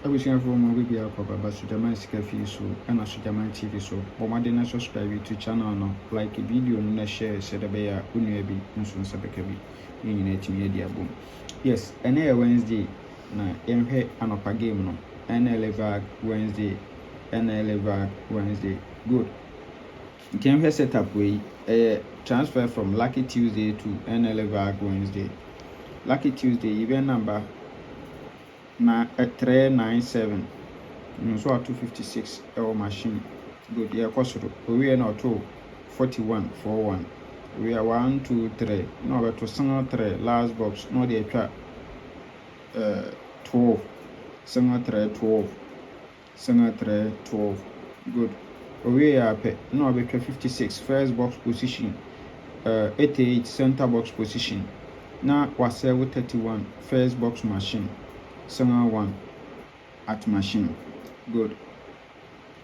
Abusua for mo bi akwa ba Sujaman Sika fi so and Sujaman TV so. Bomade na subscribe to channel no like video no na share said be ya unua bi nso nsabeka bi. Yin na timi dia bom. Yes, ene Wednesday na yemhwe anopa game no. Nla Vag Wednesday. Nla Vag Wednesday. Good. Yemhwe setup we transfer from Lucky Tuesday to Nla Vag Wednesday. Lucky Tuesday event number na 397 so 256 machine. Good. Yeah, kosoro we na to 4141 we are 1 2 3 no to single 3 last box no dey twa 12 single 3 12 single 3 12. Good. We are no be 56 first box position 88 center box position na was 31 first box machine single 1 at machine. Good.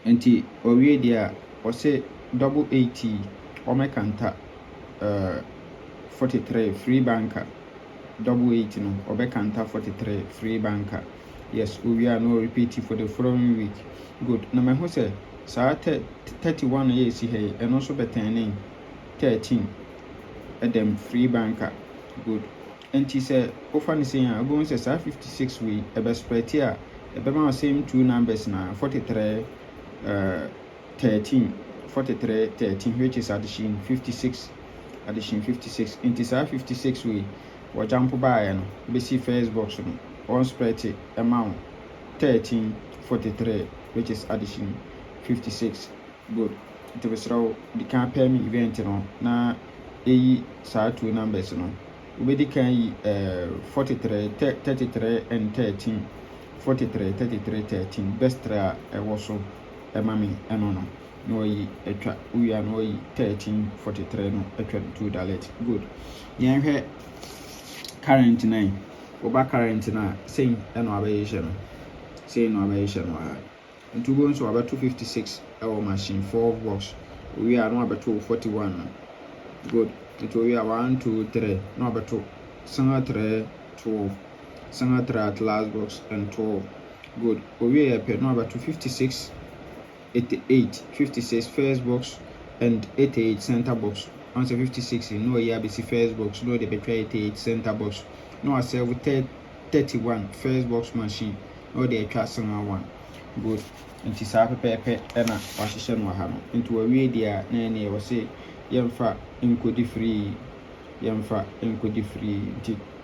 Enti owie dia o say double 80 o mekanta 43 free banker double 80 no o bekanta 43 free banker. Yes, we are no repeat for the following week. Good. Na me ho say sa 31 years here and also betening 13 them free banker. Good. And he said, often saying, I'm going to say 56 we a best spread here. The same two numbers now 43 13 43 13, which is addition 56. Addition 56. And this 56 we or jump by and BC first box on spread amount 13 43, which is addition 56. Good. It was how the campaign event na two numbers we can 43 33 and 13 43 33 13 best try also mami eno no yi etwa we are no yi 13 43 no etwa $2. Good. Yen current 9 oba current na saying eno abayeshe no say no abayeshe no and to go so about 256 our machine 4 box we are no about 241. Good. It will be 1 2 3 no about 2 single 3 12 single 3 at last box and 12. Good. We are no about 256 88 56 first box and 88 center box. Answer 56 no yeah BC first box no the betray 88 center box no I say with 31 first box machine no the attract single 1. Good. And it's a pepe and a position wa hano into a radio nene was say yemfa encode free yemfa encode free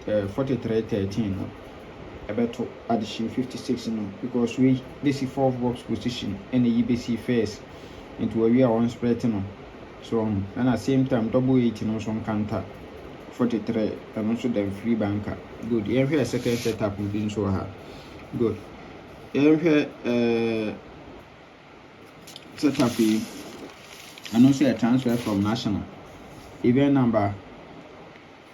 43 13 no about addition 56 no because we this is 4 box position and the UBC first into a we are on spread no so and at same time double 80 no some counter 43 and also them free banker. Good. Here second setup we been so hard. Good. Here setup and also a transfer from national event number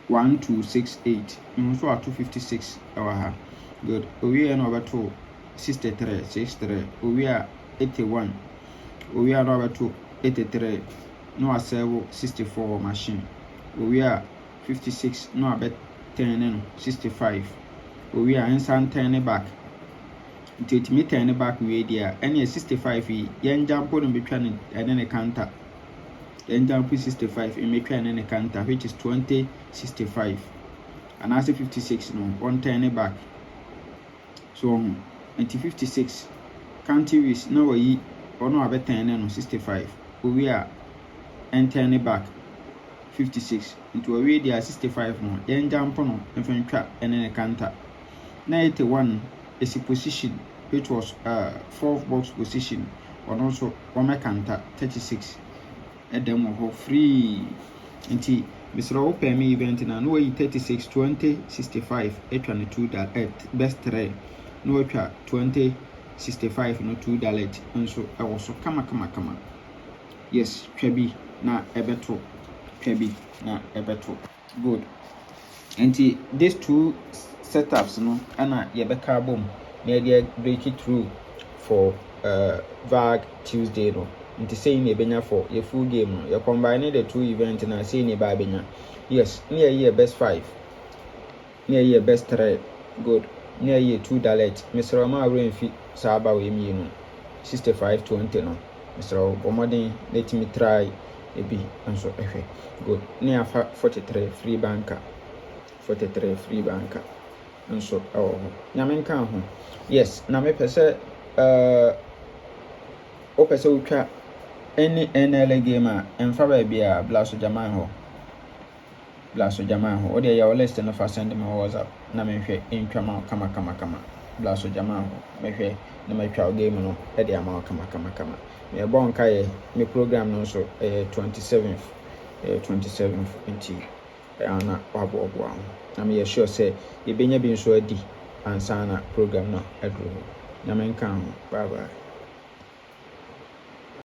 1268 also at 256 hour. Good. We are number 2 63 63 we are 81 we are number 2 83 no a 64 machine we are 56 no a bet 10 65 we are instant 10 back it me 10 back we there any 65 yen jump on between and then a counter then jump 65 in make and then a counter which is 20 65 and as 56 no 110 back so 56 county is no way or no about 10 and 65 we are and 10 back 56 into a way there 65 no yen jump on and trap and then a counter 91 is a position which was 4th box position and also one counter 36 at them free until Mr. Open me event in no way 36 20 65 822 that at best 3 no 20 65 no $2 and so I was so kama yes trebi na ebeto trebi na ebeto. Good. Until these two setups no ana yebeka boom media break it through for Vag Tuesday no into saying a benya for a full game no you combine the two events and saying a benya yes near year best 5 near year best 3. Good. near ye $2 Mr. Ma rain fit Saba we mean 6520 no Mr. Bomodin let me try a B and so good near 43 free banker 43 free banker and so Yamen can yes na me pese o pese utwa any NLA game and fa be a blaso jaman ho o de ya list no fa send me WhatsApp na me hwe intwa ma kama blaso jaman ho me hwe na me twa game no e de ama kama me bon kai me program no so 27th inti ana wabo na me sure say e benya bi nso adi ansana program no adro na me kan bye bye.